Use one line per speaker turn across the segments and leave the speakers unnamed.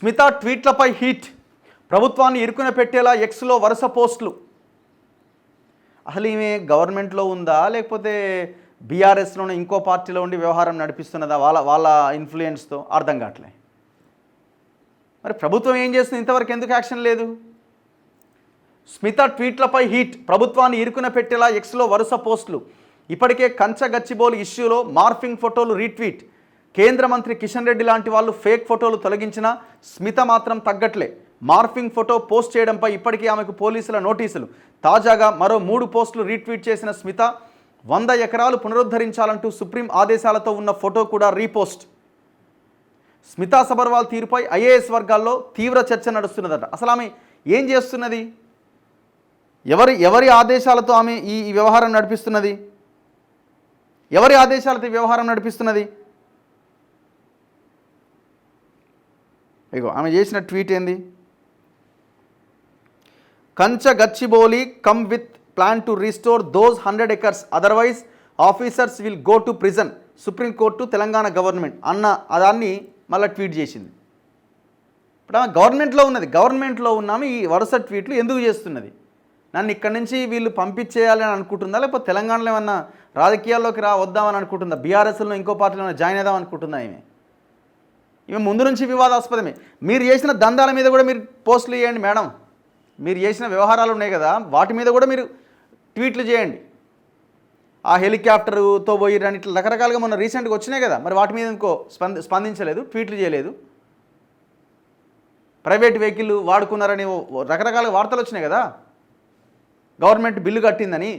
Smitha ట్వీట్లపై heat, ప్రభుత్వాన్ని ఇరుకున పెట్టేలా ఎక్స్లో వరుస పోస్టులు. అసలు ఈమె గవర్నమెంట్లో ఉందా లేకపోతే బీఆర్ఎస్లోనే ఇంకో పార్టీలో ఉండి వ్యవహారం నడిపిస్తున్నదా వాళ్ళ ఇన్ఫ్లుయెన్స్తో అర్థం కావట్లే. మరి ప్రభుత్వం ఏం చేస్తుంది? ఇంతవరకు ఎందుకు యాక్షన్ లేదు? స్మిత ట్వీట్లపై హీట్, ప్రభుత్వాన్ని ఇరుకున పెట్టేలా ఎక్స్లో వరుస పోస్టులు. ఇప్పటికే గచ్చిబౌలి ఇష్యూలో మార్ఫింగ్ ఫోటోలు రీట్వీట్. కేంద్ర మంత్రి కిషన్ రెడ్డి లాంటి వాళ్ళు ఫేక్ ఫోటోలు తొలగించినా స్మిత మాత్రం తగ్గట్లే. మార్ఫింగ్ ఫోటో పోస్ట్ చేయడంపై ఇప్పటికే ఆమెకు పోలీసుల నోటీసులు. తాజాగా మరో 3 పోస్టులు రీట్వీట్ చేసిన స్మిత 100 ఎకరాలు పునరుద్ధరించాలంటూ సుప్రీం ఆదేశాలతో ఉన్న ఫోటో కూడా రీపోస్ట్. స్మితా సబర్వాల్ తీరుపై ఐఏఎస్ వర్గాల్లో తీవ్ర చర్చ నడుస్తున్నదట. అసలు ఆమె ఏం చేస్తున్నది? ఎవరి ఆదేశాలతో ఆమె ఈ వ్యవహారం నడిపిస్తున్నది? ఎవరి ఆదేశాలతో ఈ వ్యవహారం నడిపిస్తున్నది? ఇగో ఆమె చేసిన ట్వీట్ ఏంది? Gachibowli come with plan to restore those 100 acres, otherwise officers will go to prison, supreme court Telangana government అన్న అదాన్ని మళ్ళీ ట్వీట్ చేసింది. ఇప్పుడు ఆమె గవర్నమెంట్లో ఉన్నాము. ఈ వరుస ట్వీట్లు ఎందుకు చేస్తున్నది? నన్ను ఇక్కడి నుంచి వీళ్ళు పంపించేయాలని అనుకుంటుందా, లేకపోతే తెలంగాణలో ఏమన్నా రాజకీయాల్లోకి వద్దామని అనుకుంటుందా? బీఆర్ఎస్లో ఇంకో పార్టీలో జాయిన్ అవుదాం అనుకుంటుందా? ఈమె ముందు నుంచి వివాదాస్పదమే. మీరు చేసిన దందాల మీద కూడా మీరు పోస్టులు చేయండి మేడం. మీరు చేసిన వ్యవహారాలు ఉన్నాయి కదా, వాటి మీద కూడా మీరు ట్వీట్లు చేయండి. ఆ హెలికాప్టర్తో పోయిరని ఇట్లా రకరకాలుగా మొన్న రీసెంట్గా వచ్చినాయి కదా, మరి వాటి మీద ఇంకో స్పందించలేదు, ట్వీట్లు చేయలేదు. ప్రైవేట్ వెహికల్ వాడుకున్నారని రకరకాల వార్తలు వచ్చినాయి కదా, గవర్నమెంట్ బిల్లు కట్టిందని.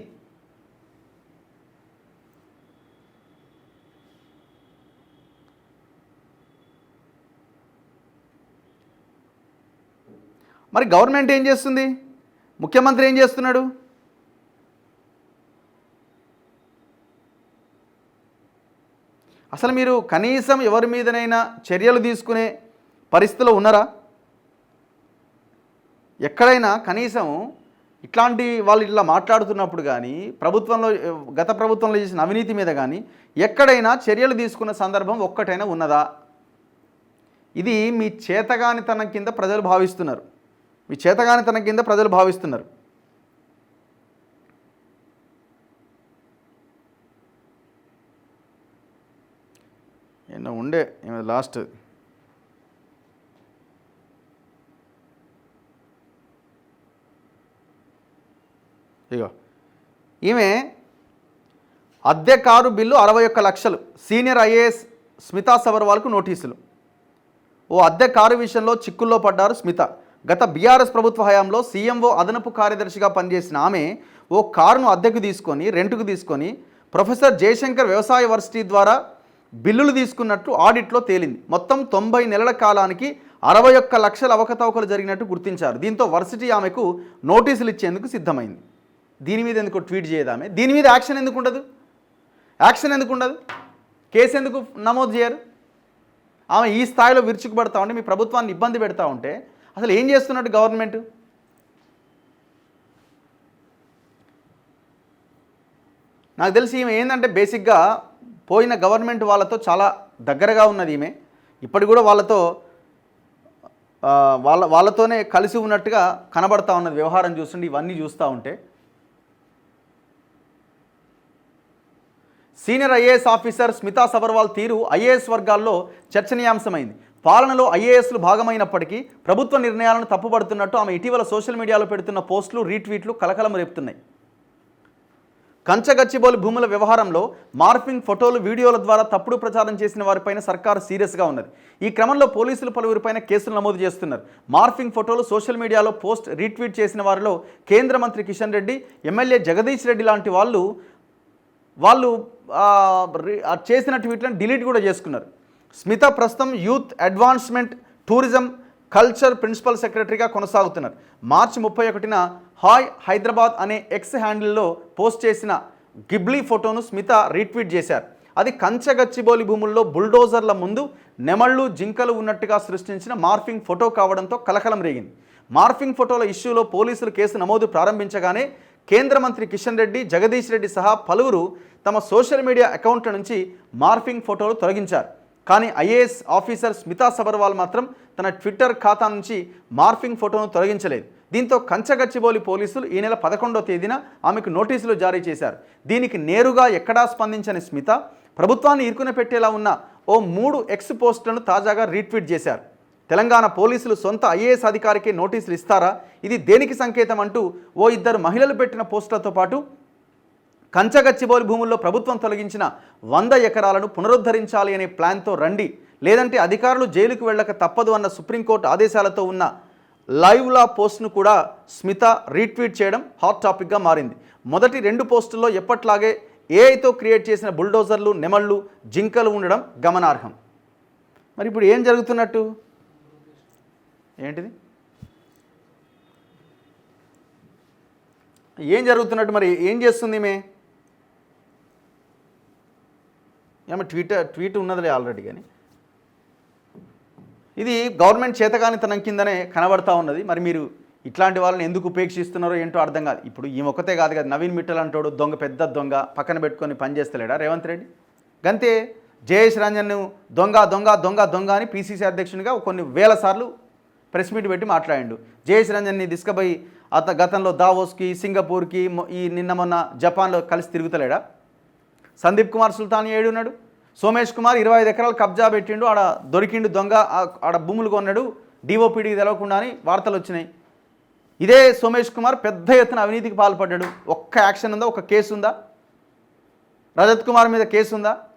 మరి గవర్నమెంట్ ఏం చేస్తుంది? ముఖ్యమంత్రి ఏం చేస్తున్నాడు? అసలు మీరు కనీసం ఎవరి మీదనైనా చర్యలు తీసుకునే పరిస్థితిలో ఉన్నారా? ఎక్కడైనా కనీసం ఇట్లాంటి వాళ్ళు ఇట్లా మాట్లాడుతున్నప్పుడు కానీ గత ప్రభుత్వంలో చేసిన అవినీతి మీద కానీ ఎక్కడైనా చర్యలు తీసుకున్న సందర్భం ఒక్కటైనా ఉన్నదా? ఇది మీ చేతగానితనం కింద ప్రజలు భావిస్తున్నారు. ఎన్నో ఉండే లాస్ట్ ఇగో ఈమె అద్దె కారు బిల్లు 61 లక్షలు, సీనియర్ ఐఏఎస్ స్మితా సబర్వాల్కు నోటీసులు. ఓ అద్దె కారు విషయంలో చిక్కుల్లో పడ్డారు స్మిత. గత బీఆర్ఎస్ ప్రభుత్వ హయాంలో సీఎంఓ అదనపు కార్యదర్శిగా పనిచేసిన ఆమె ఓ కారును అద్దెకు రెంటుకు తీసుకొని ప్రొఫెసర్ జయశంకర్ వ్యవసాయ వర్సిటీ ద్వారా బిల్లులు తీసుకున్నట్టు ఆడిట్లో తేలింది. మొత్తం 90 నెలల కాలానికి 61 లక్షల అవకతవకలు జరిగినట్టు గుర్తించారు. దీంతో వర్సిటీ ఆమెకు నోటీసులు ఇచ్చేందుకు సిద్ధమైంది. దీని మీద ఎందుకు ట్వీట్ చేయదామే? దీని మీద యాక్షన్ ఎందుకు ఉండదు? కేసు ఎందుకు నమోదు చేయరు? ఆమె ఈ స్థాయిలో విరుచుకుపడతా ఉంటే, మీ ప్రభుత్వాన్ని ఇబ్బంది పెడతా ఉంటే అసలు ఏం చేస్తున్నట్టు గవర్నమెంట్? నాకు తెలిసి ఈమె ఏంటంటే బేసిక్గా పోయిన గవర్నమెంట్ వాళ్ళతో చాలా దగ్గరగా ఉన్నది ఈమె. ఇప్పటి కూడా వాళ్ళతోనే కలిసి ఉన్నట్టుగా కనబడతా ఉన్నది వ్యవహారం చూస్తుంటే, ఇవన్నీ చూస్తూ ఉంటే. Senior IAS officer Smita Sabharwal తీరు ఐఏఎస్ వర్గాల్లో చర్చనీయాంశమైంది. పాలనలో ఐఏఎస్లు భాగమైనప్పటికీ ప్రభుత్వ నిర్ణయాలను తప్పుపడుతున్నట్టు ఆమె ఇటీవల సోషల్ మీడియాలో పెడుతున్న పోస్టులు, రీట్వీట్లు కలకలం రేపుతున్నాయి. గచ్చిబౌలి భూముల వ్యవహారంలో మార్ఫింగ్ ఫోటోలు, వీడియోల ద్వారా తప్పుడు ప్రచారం చేసిన వారిపైన సర్కారు సీరియస్గా ఉన్నది. ఈ క్రమంలో పోలీసులు పలువురిపైన కేసులు నమోదు చేస్తున్నారు. మార్ఫింగ్ ఫోటోలు సోషల్ మీడియాలో పోస్ట్, రీట్వీట్ చేసిన వారిలో కేంద్ర మంత్రి కిషన్ రెడ్డి, ఎమ్మెల్యే జగదీష్ రెడ్డి లాంటి వాళ్ళు చేసిన ట్వీట్లను డిలీట్ కూడా చేసుకున్నారు. స్మిత ప్రస్తుతం youth advancement, tourism, culture principal సెక్రటరీగా కొనసాగుతున్నారు. మార్చి 31న హాయ్ హైదరాబాద్ అనే ఎక్స్ హ్యాండిల్లో పోస్ట్ చేసిన గిబ్లీ ఫోటోను స్మిత రీట్వీట్ చేశారు. అది గచ్చిబౌలి భూముల్లో బుల్డోజర్ల ముందు నెమళ్ళు, జింకలు ఉన్నట్టుగా సృష్టించిన మార్ఫింగ్ ఫోటో కావడంతో కలకలం రేగింది. మార్ఫింగ్ ఫోటోల ఇష్యూలో పోలీసులు కేసు నమోదు ప్రారంభించగానే కేంద్ర మంత్రి కిషన్ రెడ్డి, జగదీష్ రెడ్డి సహా పలువురు తమ సోషల్ మీడియా అకౌంట్ల నుంచి మార్ఫింగ్ ఫోటోలు తొలగించారు. కానీ ఐఏఎస్ ఆఫీసర్ స్మితా సబర్వాల్ మాత్రం తన ట్విట్టర్ ఖాతా నుంచి మార్ఫింగ్ ఫోటోను తొలగించలేదు. దీంతో కంచగచ్చిబౌలి పోలీసులు ఈ నెల 11వ తేదీన ఆమెకు నోటీసులు జారీ చేశారు. దీనికి నేరుగా ఎక్కడా స్పందించని స్మిత ప్రభుత్వాన్ని ఇరుకున పెట్టేలా ఉన్న ఓ 3 ఎక్స్ పోస్టులను తాజాగా రీట్వీట్ చేశారు. తెలంగాణ పోలీసులు సొంత ఐఏఎస్ అధికారికి నోటీసులు ఇస్తారా, ఇది దేనికి సంకేతం అంటూ ఓ 2 మహిళలు పెట్టిన పోస్టులతో పాటు కంచగచ్చిబౌలి భూముల్లో ప్రభుత్వం తొలగించిన 100 ఎకరాలను పునరుద్ధరించాలి అనే ప్లాన్తో రండి, లేదంటే అధికారులు జైలుకు వెళ్ళక తప్పదు అన్న సుప్రీంకోర్టు ఆదేశాలతో ఉన్న లైవ్లా పోస్ట్ను కూడా స్మిత రీట్వీట్ చేయడం హాట్ టాపిక్గా మారింది. మొదటి 2 పోస్టుల్లో ఎప్పట్లాగే ఏఐతో క్రియేట్ చేసిన బుల్డోజర్లు, నెమళ్ళు, జింకలు ఉండడం గమనార్హం. మరి ఇప్పుడు ఏం జరుగుతున్నట్టు? ఏంటిది ఏం జరుగుతున్నట్టు? మరి ఏం చేస్తుంది ఈమె? ట్వీట్ ఉన్నదిలే ఆల్రెడీ, కానీ ఇది గవర్నమెంట్ చేతకానితనం కిందనే కనబడతా ఉన్నది. మరి మీరు ఇట్లాంటి వాళ్ళని ఎందుకు ఉపేక్షిస్తున్నారో ఏంటో అర్థం కాదు. ఇప్పుడు ఈ ఒక్కతే కాదు కదా, నవీన్ మిట్టల్ అంటాడు దొంగ, పెద్ద దొంగ, పక్కన పెట్టుకొని పనిచేస్తలేడా రేవంత్ రెడ్డి? గంతే జయేష్ రంజన్ను దొంగ దొంగ దొంగ దొంగ అని పీసీసీ అధ్యక్షునిగా కొన్ని వేల సార్లు ప్రెస్ మీట్ పెట్టి మాట్లాడిండు. జయేష్ రంజన్ని తీసుకుపోయి గతంలో దావోస్కి, సింగపూర్కి, ఈ నిన్న మొన్న జపాన్లో కలిసి తిరుగుతలేడా? సందీప్ కుమార్ సుల్తాన్ ఏడున్నాడు? సోమేష్ కుమార్ 25 ఎకరాలు కబ్జా పెట్టిండు, ఆడ దొరికిండు దొంగ, ఆడ భూములు కొన్నాడు, డిఓపీడీకి తెలవకుండా అని వార్తలు వచ్చినాయి. ఇదే సోమేష్ కుమార్ పెద్ద ఎత్తున అవినీతికి పాల్పడ్డాడు. ఒక్క యాక్షన్ ఉందా? ఒక కేసు ఉందా? రజత్ కుమార్ మీద కేసు ఉందా?